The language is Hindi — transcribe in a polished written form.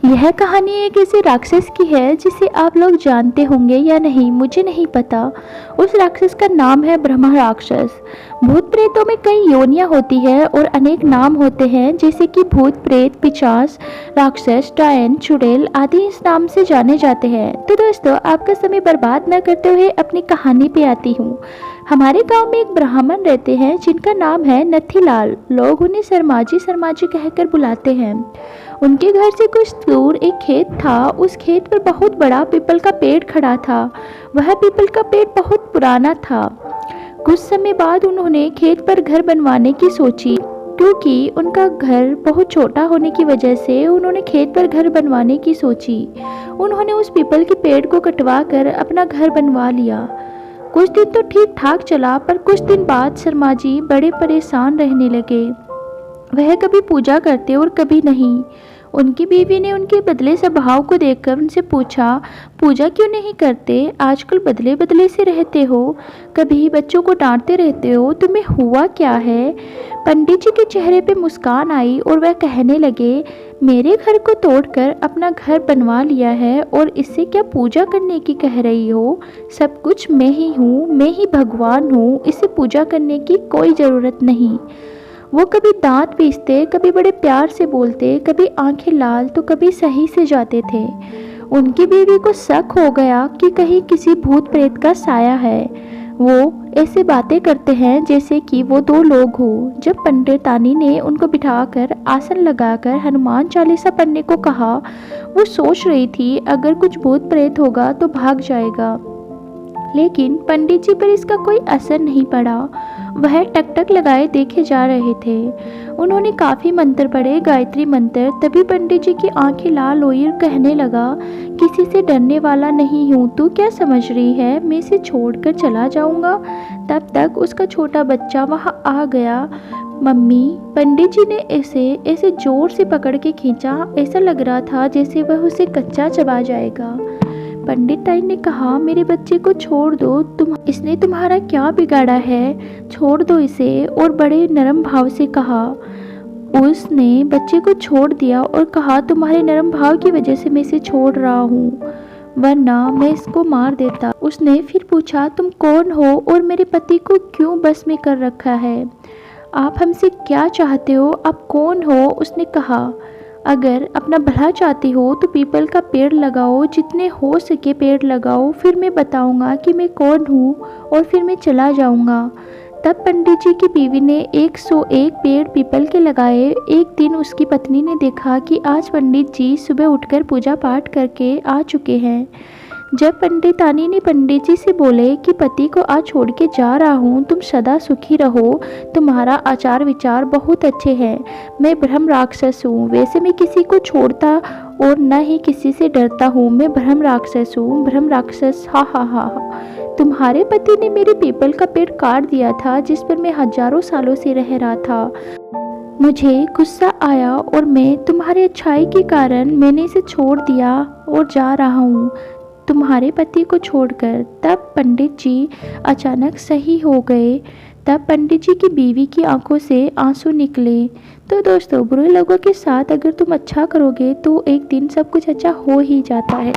यह कहानी एक ऐसे राक्षस की है जिसे आप लोग जानते होंगे या नहीं मुझे नहीं पता। उस राक्षस का नाम है ब्रह्मा राक्षस। भूत प्रेतों में कई योनियां होती है और अनेक नाम होते हैं, जैसे कि भूत प्रेत, पिशाच, राक्षस, डायन, चुड़ैल आदि इस नाम से जाने जाते हैं। तो दोस्तों, आपका समय बर्बाद न करते हुए अपनी कहानी पे आती हूँ। हमारे गांव में एक ब्राह्मण रहते हैं जिनका नाम है नथीलाल। लोग उन्हें शर्माजी शर्माजी कहकर बुलाते हैं। उनके घर से कुछ दूर एक खेत था। उस खेत पर बहुत बड़ा पीपल का पेड़ खड़ा था। वह पीपल का पेड़ बहुत पुराना था। कुछ समय बाद उन्होंने खेत पर घर बनवाने की सोची, क्योंकि उनका घर बहुत छोटा होने की वजह से उन्होंने खेत पर घर बनवाने की सोची। उन्होंने उस पीपल के पेड़ को कटवा कर अपना घर बनवा लिया। कुछ दिन तो ठीक ठाक चला, पर कुछ दिन बाद शर्मा जी बड़े परेशान रहने लगे। वह कभी पूजा करते और कभी नहीं। उनकी बीवी ने उनके बदले स्वभाव को देखकर उनसे पूछा, पूजा क्यों नहीं करते? आजकल बदले बदले से रहते हो, कभी बच्चों को डांटते रहते हो, तुम्हें हुआ क्या है? पंडित जी के चेहरे पे मुस्कान आई और वह कहने लगे, मेरे घर को तोड़कर अपना घर बनवा लिया है और इससे क्या पूजा करने की कह रही हो? सब कुछ मैं ही हूँ, मैं ही भगवान हूँ, इसे पूजा करने की कोई ज़रूरत नहीं। वो कभी दांत पीसते, कभी बड़े प्यार से बोलते, कभी आंखें लाल तो कभी सही से जाते थे। उनकी बीवी को शक हो गया कि कहीं किसी भूत प्रेत का साया है। वो ऐसे बातें करते हैं जैसे कि वो दो लोग हो। जब पंडितानी ने उनको बिठाकर आसन लगाकर हनुमान चालीसा पढ़ने को कहा, वो सोच रही थी अगर कुछ भूत प्रेत होगा तो भाग जाएगा, लेकिन पंडित जी पर इसका कोई असर नहीं पड़ा। वह टकटक लगाए देखे जा रहे थे। उन्होंने काफ़ी मंत्र पढ़े, गायत्री मंत्र। तभी पंडित जी की आंखें लाल हुई और कहने लगा, किसी से डरने वाला नहीं हूँ, तू क्या समझ रही है मैं इसे छोड़कर चला जाऊँगा? तब तक उसका छोटा बच्चा वहाँ आ गया। मम्मी, पंडित जी ने ऐसे जोर से पकड़ के खींचा, ऐसा लग रहा था जैसे वह उसे कच्चा चबा जाएगा। पंडिताई ने कहा, मेरे बच्चे को छोड़ दो, इसने तुम्हारा क्या बिगाड़ा है? छोड़ दो इसे। और बड़े नरम भाव से कहा। उसने बच्चे को छोड़ दिया और कहा, तुम्हारे नरम भाव की वजह से मैं इसे छोड़ रहा हूँ, वरना मैं इसको मार देता। उसने फिर पूछा, तुम कौन हो और मेरे पति को क्यों बस में कर रखा है? आप हमसे क्या चाहते हो? आप कौन हो? उसने कहा, अगर अपना भला चाहती हो तो पीपल का पेड़ लगाओ, जितने हो सके पेड़ लगाओ, फिर मैं बताऊंगा कि मैं कौन हूँ और फिर मैं चला जाऊंगा। तब पंडित जी की बीवी ने 101 पेड़ पीपल के लगाए। एक दिन उसकी पत्नी ने देखा कि आज पंडित जी सुबह उठकर पूजा पाठ करके आ चुके हैं। जब पंडितानी ने पंडित जी से बोले कि पति को आज छोड़ के जा रहा हूँ, तुम सदा सुखी रहो, तुम्हारा आचार विचार बहुत अच्छे हैं, मैं ब्रह्म राक्षस हूँ, वैसे मैं किसी को छोड़ता और न ही किसी से डरता हूँ, मैं ब्रह्म राक्षस हूँ, ब्रह्म राक्षस, हा हा हा हा। तुम्हारे पति ने मेरे पीपल का पेड़ काट दिया था जिस पर मैं हजारों सालों से रह रहा था। मुझे गुस्सा आया और मैं तुम्हारी अच्छाई के कारण मैंने इसे छोड़ दिया और जा रहा हूँ, तुम्हारे पति को छोड़कर। तब पंडित जी अचानक सही हो गए। तब पंडित जी की बीवी की आंखों से आंसू निकले। तो दोस्तों, बुरे लोगों के साथ अगर तुम अच्छा करोगे तो एक दिन सब कुछ अच्छा हो ही जाता है।